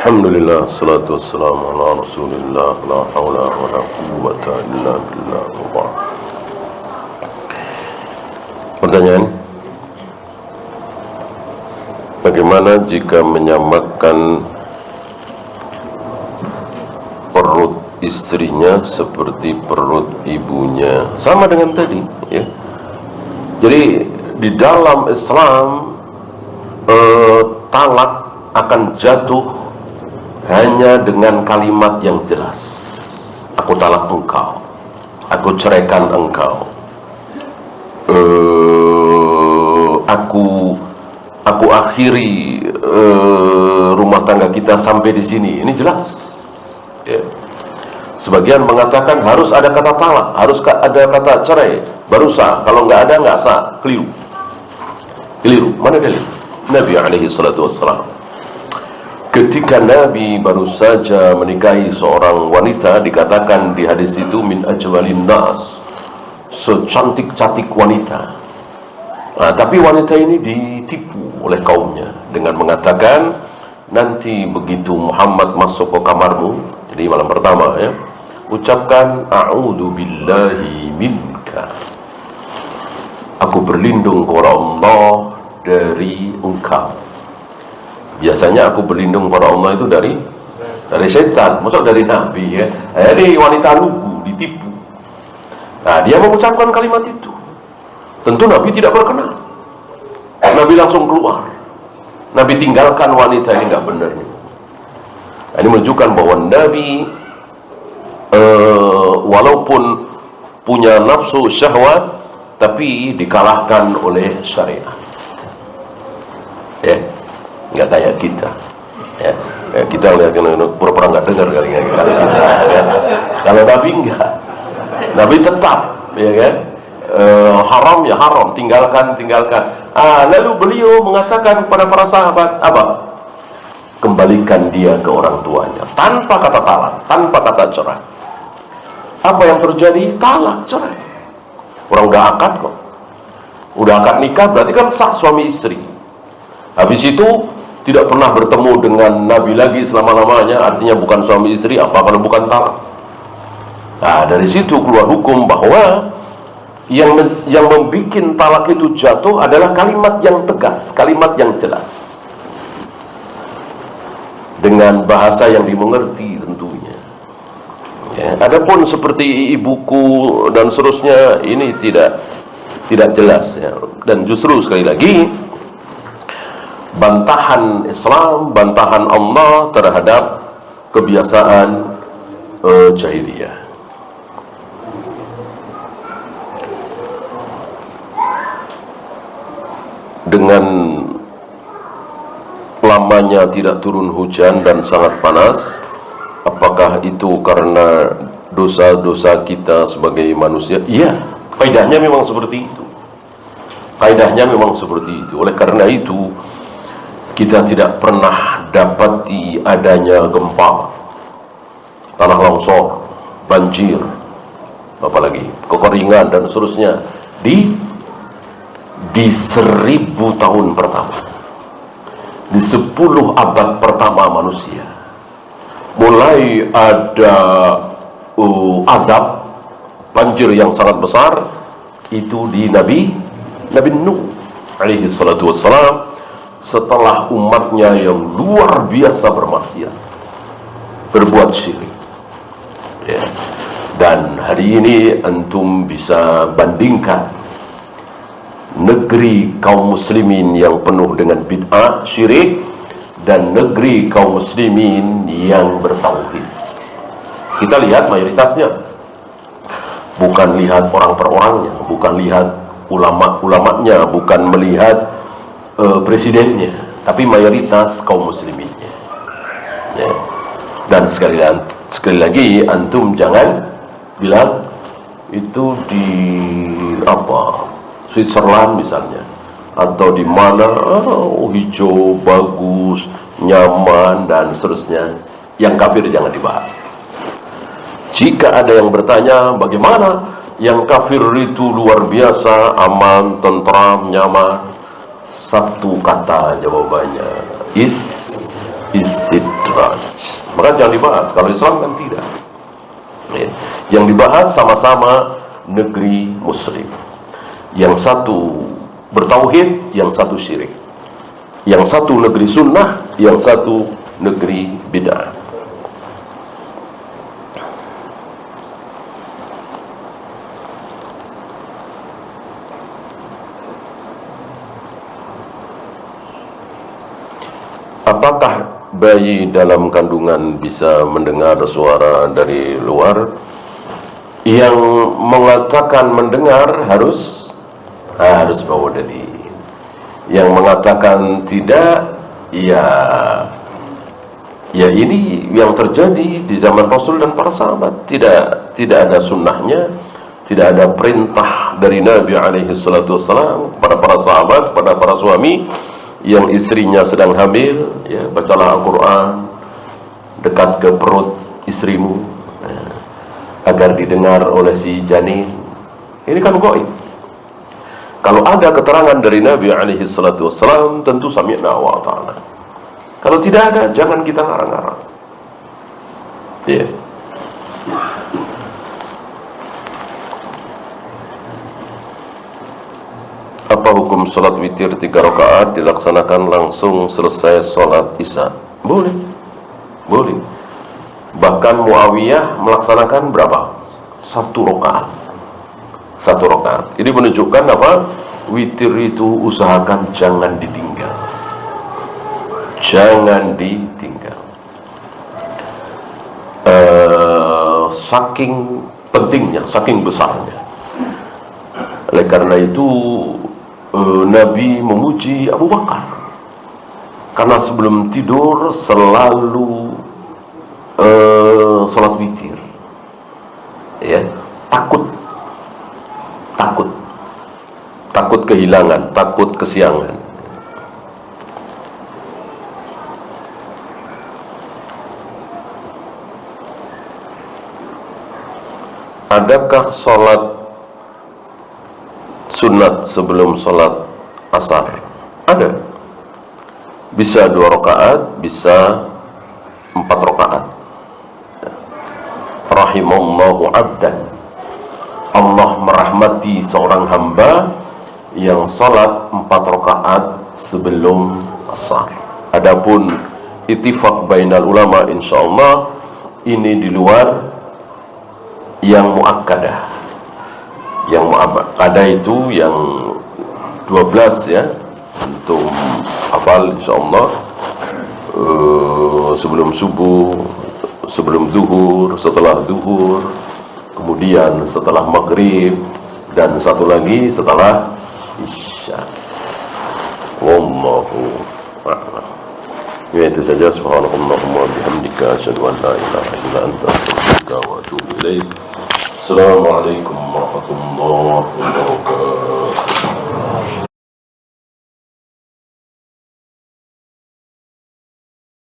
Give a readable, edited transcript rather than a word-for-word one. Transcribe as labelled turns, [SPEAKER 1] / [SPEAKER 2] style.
[SPEAKER 1] Alhamdulillah, salatu wassalamu ala rasulillah, la hawla wa la quwwata illa billah. Pertanyaan, bagaimana jika menyamakan perut istrinya seperti perut ibunya? Sama dengan tadi, ya. Jadi di dalam Islam talak akan jatuh hanya dengan kalimat yang jelas. Aku talak engkau, aku ceraikan engkau, aku akhiri rumah tangga kita sampai di sini. Ini jelas, ya. Sebagian mengatakan harus ada kata talak, harus ada kata cerai baru sah. Kalau nggak ada, nggak sah. Keliru. Mana dalil? Nabi alaihi salatu wassalam, ketika Nabi baru saja menikahi seorang wanita, dikatakan di hadis itu min ajwalin nas, secantik-cantik wanita. Nah, tapi wanita ini ditipu oleh kaumnya dengan mengatakan, nanti begitu Muhammad masuk ke kamarmu, jadi malam pertama, ya, ucapkan a'udzu billahi minka, aku berlindung kepada Allah dari engkau. Biasanya aku berlindung kepada Allah itu dari setan, maksud dari Nabi, ya. Jadi wanita lugu, ditipu. Nah, dia mengucapkan kalimat itu. Tentu Nabi tidak berkenan. Nabi langsung keluar. Nabi tinggalkan wanita ini, nggak benar. Nah, ini menunjukkan bahwa Nabi walaupun punya nafsu syahwat, tapi dikalahkan oleh syariat. Ya. Nggak kayak kita, ya. Kita lihat pura-pura nggak dengar kali kita, kan? Kalau Nabi enggak, Nabi tetap, ya kan, haram ya haram, tinggalkan. Lalu beliau mengatakan kepada para sahabat apa? Kembalikan dia ke orang tuanya, tanpa kata talak, tanpa kata cerai. Apa yang terjadi? Talak, cerai. Orang udah akad kok, udah akad nikah, berarti kan sah suami istri. Habis itu tidak pernah bertemu dengan Nabi lagi selama-lamanya, artinya bukan suami istri. Apa kalau bukan talak? Nah, dari situ keluar hukum bahwa yang membuat talak itu jatuh adalah kalimat yang tegas, kalimat yang jelas, dengan bahasa yang dimengerti tentunya, ya. Adapun seperti ibuku dan seterusnya, ini tidak jelas, ya. Dan justru sekali lagi, bantahan Islam, bantahan Allah terhadap kebiasaan jahiliyah. Dengan lamanya tidak turun hujan dan sangat panas, apakah itu karena dosa-dosa kita sebagai manusia? Iya, kaidahnya memang seperti itu. Oleh karena itu, kita tidak pernah dapati adanya gempa, tanah longsor, banjir, apalagi kekeringan dan seterusnya di 1000 tahun pertama, di 10 abad pertama manusia. Mulai ada azab banjir yang sangat besar itu di Nabi Nuh alaihi salatu wassalam, setelah umatnya yang luar biasa bermaksiat, berbuat syirik, ya. Dan hari ini antum bisa bandingkan negeri kaum muslimin yang penuh dengan bid'ah, syirik, dan negeri kaum muslimin yang bertauhid. Kita lihat mayoritasnya, bukan lihat orang per orangnya, bukan lihat ulama-ulamanya, bukan melihat presidennya, tapi mayoritas kaum musliminnya, ya. Dan sekali lagi antum jangan bilang itu di Switzerland misalnya, atau di mana hijau, bagus, nyaman dan seterusnya. Yang kafir jangan dibahas. Jika ada yang bertanya bagaimana yang kafir itu luar biasa, aman, tentram, nyaman, satu kata jawabannya, istidraj. maka jangan dibahas. Kalau Islam kan tidak. Ya. Yang dibahas sama-sama negeri muslim. Yang satu bertauhid, yang satu syirik. Yang satu negeri sunnah, yang satu negeri bid'ah. Apakah bayi dalam kandungan bisa mendengar suara dari luar? Yang mengatakan mendengar harus bawa dalil. Yang mengatakan tidak, ya ini yang terjadi di zaman Rasul dan para sahabat. Tidak ada sunnahnya, tidak ada perintah dari Nabi alaihi salatu wassalam kepada para sahabat, pada para suami yang istrinya sedang hamil, ya, bacalah Al-Quran dekat ke perut istrimu, agar didengar oleh si janin. Ini kan gaib. Kalau ada keterangan dari Nabi alaihi salatu wassalam, tentu sami'na wa ta'ala. Kalau tidak ada, jangan kita ngarang-ngarang. Ya. Apa hukum sholat witir 3 rakaat dilaksanakan langsung selesai sholat isya? Boleh. Bahkan Muawiyah melaksanakan berapa? 1 rakaat. Ini menunjukkan apa? Witir itu usahakan jangan ditinggal. Saking pentingnya, saking besarnya. Oleh karena itu Nabi memuji Abu Bakar karena sebelum tidur selalu sholat witir, ya. Takut kehilangan, takut kesiangan. Adakah sholat sunat sebelum sholat asar? Ada. Bisa 2 rakaat, bisa 4 rakaat. Rahimallahu abdan. Allah merahmati seorang hamba yang sholat 4 rakaat sebelum asar. Adapun ittifaq bainal ulama, insyaallah ini di luar yang muakkadah. Yang muakkadah itu yang 12, ya, untuk hafal insyaallah. Sebelum subuh, sebelum zuhur, setelah zuhur, kemudian setelah maghrib, dan satu lagi setelah isya. Wallahu a'lam. Ya, itu saja. Subhanallahumma bihamdika asyhadu an la ilaha illa anta astaghfiruka wa atubu ilaik. Assalamualaikum warahmatullahi wabarakatuh.